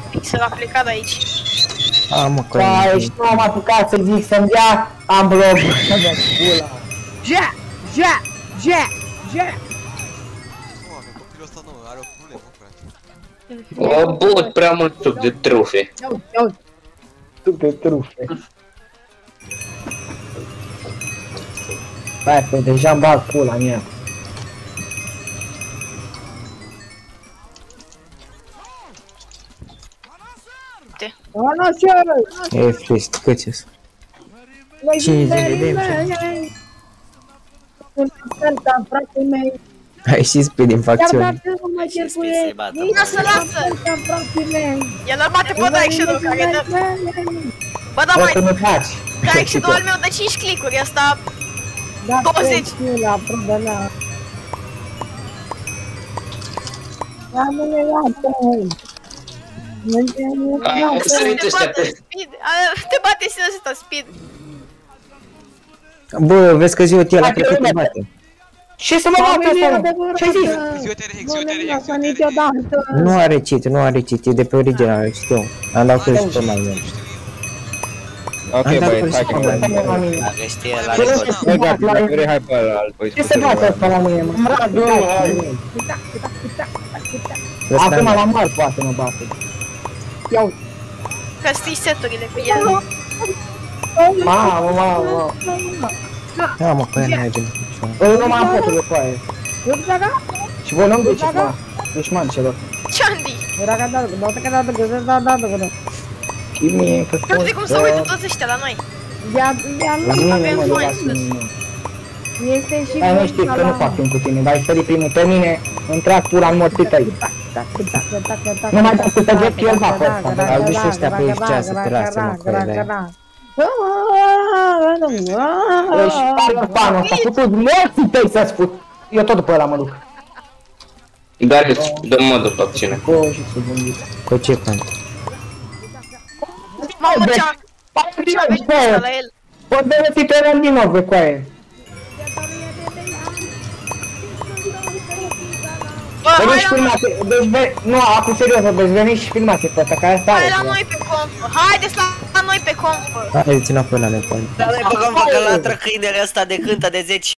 Pixel a plecat aici. Mă, că ești nu am apucat să zic să-mi dea, am blog. Ja! Copilul ăsta nu, are o problemă, frate. O băut prea mult suc de trufe. Suc de trufe. Hai, că deja bag pula în ea. e frist, cât ești? 50 de demci. Ai și speed din facțiune. Lasă! El îl bate pe Daikshidul care dă... Bă, da mai... Daikshidul al meu dă 5 click-uri, ăsta... 20! Te bate și ăsta, speed! Bă, vezi că Ziotia la cred că te bate. Ce să mă bate ăsta? Ce-ai zis? Nu are cheat, e de pe original, știu. Am dat cu și pe mai mult. Ok, băi, hai că mai mult. Dacă știe la record. Dacă vrei, hai pe ăla, băi. Ce se bate ăsta la mâine, mă? Acum la măr poate mă bate. Că știi seturile cu el. Mamă. Da, mă, că ea merge. Eu nu m-am făcut cu aia. Și voi nu-mi duceți, mă. Ești man celor. Ciandi! Chimie, că Nu știu cum să uită toți ăștia la noi. Avem foaie sus. Dar nu știi că nu fac timp cu tine, dar ai sărit primul pe mine, îmi trag pula în morții tăi. Nu mai dau să te vezi el va pe ăsta. Au dus ăștia pe FCA să te lase, mă, că ele... Ești pare panul ăsta, făcut morții tăi să-ți fut. Eu tot după ăla mă duc. Darius, dă-mi modul pe acțiune. Cu ce pan? Mamă, ce-a venit ăsta la el. Pot de fi pe rând din nou, bă, cu aia. Bă, hai Veniți filmate, deci nu, acum serios, deci veniți și filmate pe ăsta, care stare. la noi pe confă, haideți la noi pe confă. Haideți înapoi la nepal. Dar noi băgăm că latră câinele ăsta de cântă de 10